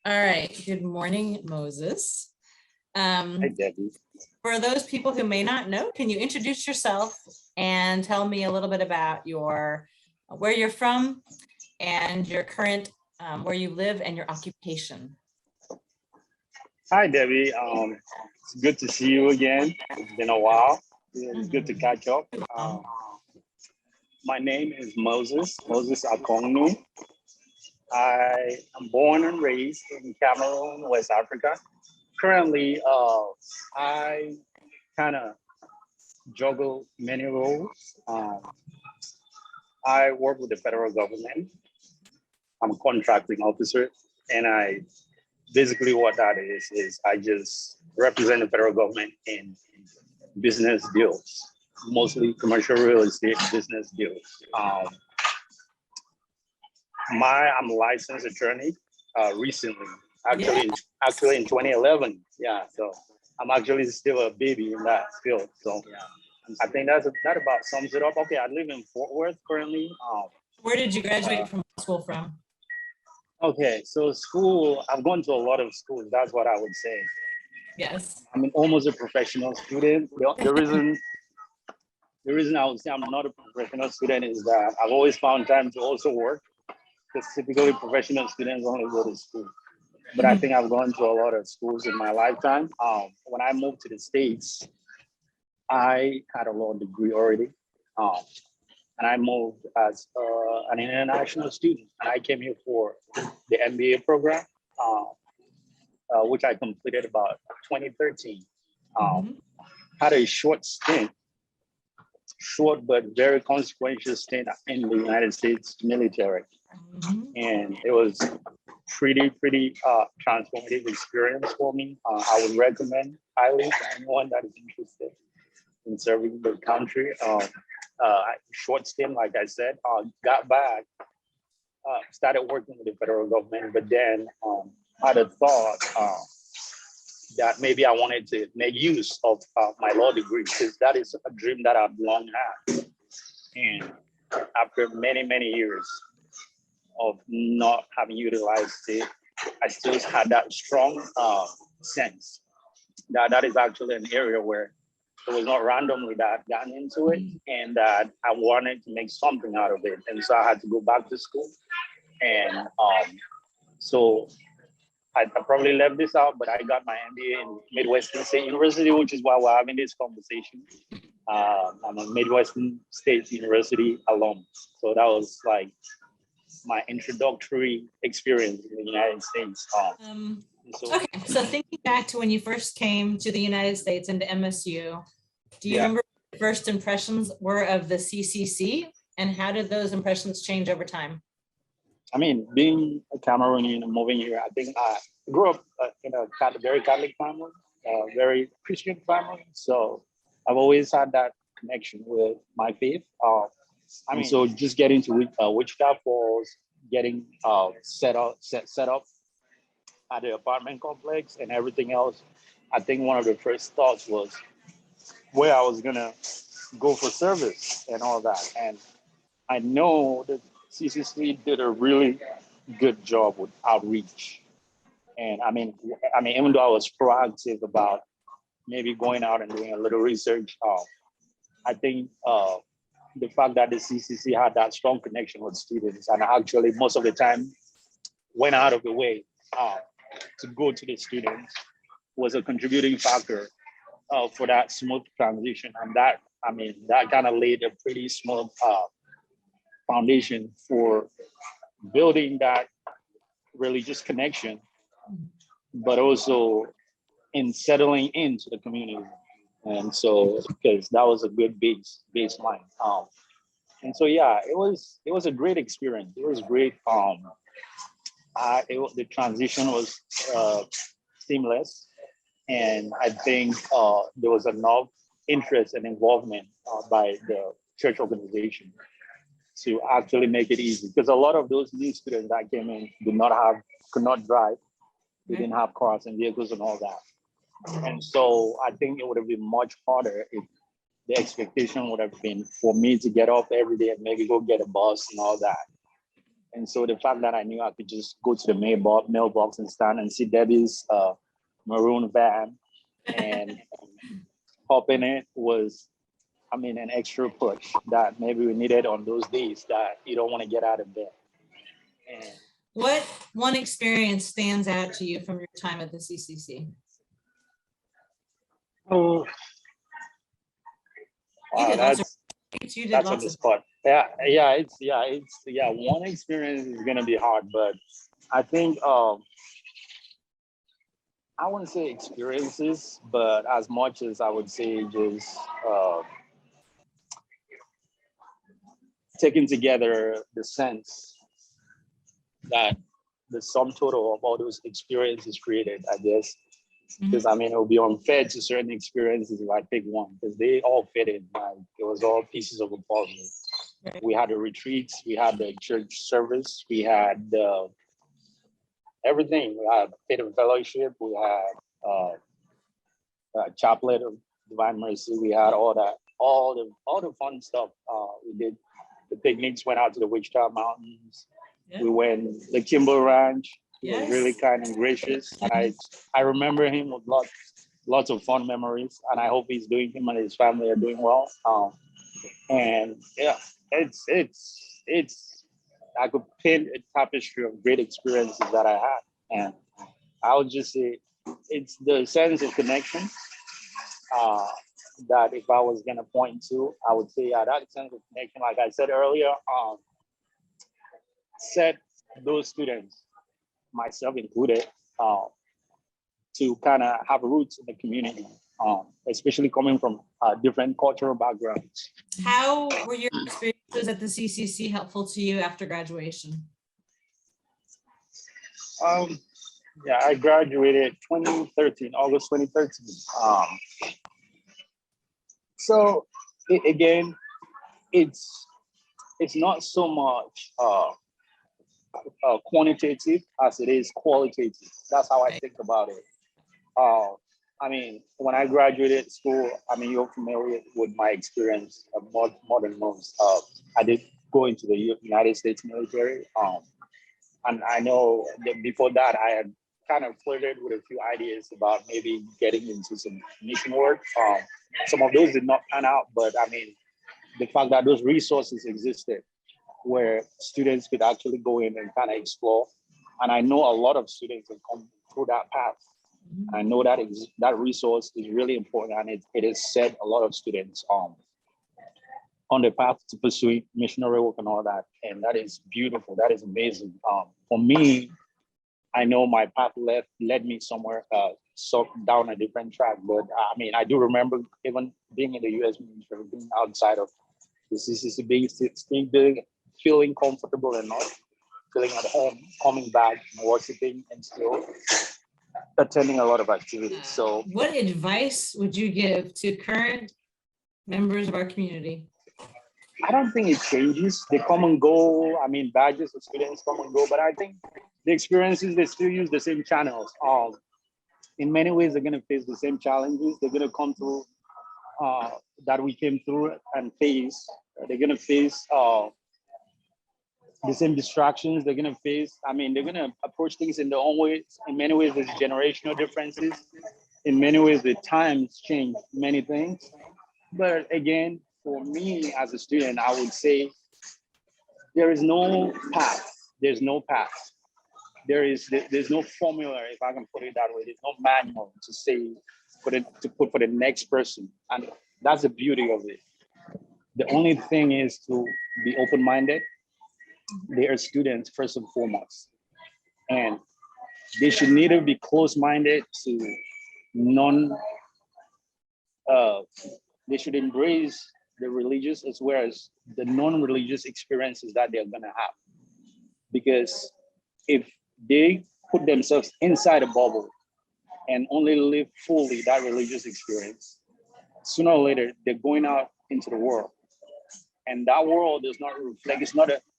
All right. Good morning, Moses. Hi, Debbie. For those people who may not know, can you introduce yourself and tell me a little bit about where you're from and your current, where you live and your occupation? Hi, Debbie. It's good to see you again. It's been a while. It's good to catch up. My name is Moses Akongnui. I am born and raised in Cameroon, West Africa. Currently, I kind of juggle many roles. I work with the federal government. I'm a contracting officer, and basically what that is I just represent the federal government in business deals, mostly commercial real estate business deals. I'm a licensed attorney recently, actually in 2011. Yeah, so I'm actually still a baby in that field. So I think that about sums it up. Okay, I live in Fort Worth currently. Where did you graduate from school from? Okay, so school, I've gone to a lot of schools. That's what I would say. Yes. I'm almost a professional student. The reason I would say I'm not a professional student is that I've always found time to also work, because typically professional students only go to school. But I think I've gone to a lot of schools in my lifetime. When I moved to the States, I had a law degree already. And I moved as an international student. And I came here for the MBA program, which I completed about 2013. Had a short but very consequential stint in the United States military. And it was pretty transformative experience for me. I would recommend highly to anyone that is interested in serving the country. Short stint, like I said, got back, started working with the federal government, but then had a thought that maybe I wanted to make use of my law degree, because that is a dream that I've long had. And after many years of not having utilized it, I still had that strong sense that is actually an area where it was not randomly that I'd gotten into it, and that I wanted to make something out of it. And so I had to go back to school. And so I probably left this out, but I got my MBA in Midwestern State University, which is why we're having this conversation. I'm a Midwestern State University alum. So that was like my introductory experience in the United States. Okay, so thinking back to when you first came to the United States and to MSU, do you remember what your first impressions were of the CCC, and how did those impressions change over time? I mean, being a Cameroonian and moving here, I think I grew up in a very Catholic family, very Christian family. So I've always had that connection with my faith. So just getting to Wichita Falls, getting set up at the apartment complex and everything else, I think one of the first thoughts was where I was gonna go for service and all that. And I know that CCC did a really good job with outreach. And I mean, even though I was proactive about maybe going out and doing a little research, I think the fact that the CCC had that strong connection with students, and actually most of the time went out of the way to go to the students, was a contributing factor for that smooth transition. And that kind of laid a pretty smooth foundation for building that religious connection, but also in settling into the community. And so, because that was a good baseline. And so, yeah, it was a great experience. It was great. The transition was seamless, and I think there was enough interest and involvement by the church organization to actually make it easy. Because a lot of those new students that came in could not drive, they didn't have cars and vehicles and all that. And so I think it would have been much harder if the expectation would have been for me to get up every day and maybe go get a bus and all that. And so the fact that I knew I could just go to the mailbox and stand and see Debbie's maroon van and hop in it was, I mean, an extra push that maybe we needed on those days that you don't want to get out of bed. And what one experience stands out to you from your time at the CCC? oh, wow, that's on the spot. Yeah. One experience is gonna be hard, but I think I wouldn't say experiences, but as much as I would say just taking together the sense that the sum total of all those experiences created, I guess. Because I mean, it would be unfair to certain experiences if I pick one, because they all fitted. Like it was all pieces of a puzzle. Right. We had the retreats, we had the church service, we had everything. We had faith and fellowship, we had chaplet of divine mercy. We had all that, all the fun stuff. We did the picnics, went out to the Wichita Mountains. Yeah. We went the Kimball Ranch. He was really kind and gracious. And I remember him with lots of fun memories. And I hope him and his family are doing well. And yeah, it's I could paint a tapestry of great experiences that I had. And I would just say it's the sense of connection that if I was gonna point to, I would say that sense of connection, like I said earlier, set those students, myself included, to kind of have roots in the community, especially coming from different cultural backgrounds. How were your experiences at the CCC helpful to you after graduation? Yeah, I graduated 2013, August 2013. So again, it's not so much quantitative as it is qualitative. That's how I think about it. I mean, when I graduated school, I mean, you're familiar with my experience more than most. I did go into the United States military. And I know that before that, I had kind of flirted with a few ideas about maybe getting into some mission work. Some of those did not pan out, but I mean, the fact that those resources existed where students could actually go in and kind of explore. And I know a lot of students have come through that path. I know that that resource is really important, and it has set a lot of students on the path to pursuing missionary work and all that. And that is beautiful. That is amazing. For me, I know my path led me somewhere, down a different track. But I mean, I do remember even being in the U.S. military, being outside of the CCC, being feeling comfortable enough, feeling at home, coming back, worshiping, and still attending a lot of activities. So, what advice would you give to current members of our community? I don't think it changes. They come and go. I mean, badges of students come and go, but I think the experiences, they still use the same channels. In many ways, they're going to face the same challenges. They're going to come through that we came through and face. They're going to face the same distractions they're going to face. I mean, they're going to approach things in their own ways. In many ways, there's generational differences. In many ways, the times change many things. But again, for me as a student, I would say there is no path. There's no path. There's no formula, if I can put it that way. There's no manual to say, to put for the next person. And that's the beauty of it. The only thing is to be open-minded. They are students first and foremost. And they should neither be close-minded to they should embrace the religious as well as the non-religious experiences that they're gonna have. Because if they put themselves inside a bubble and only live fully that religious experience, sooner or later, they're going out into the world. And that world does not reflect,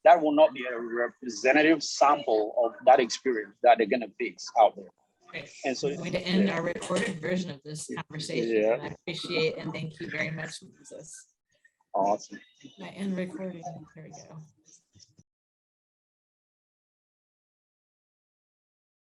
that will not be a representative sample of that experience that they're gonna face out there. Right. And so we're going to end our recorded version of this conversation. Yeah. And I appreciate and thank you very much, Moses. Awesome. I end recording. There we go.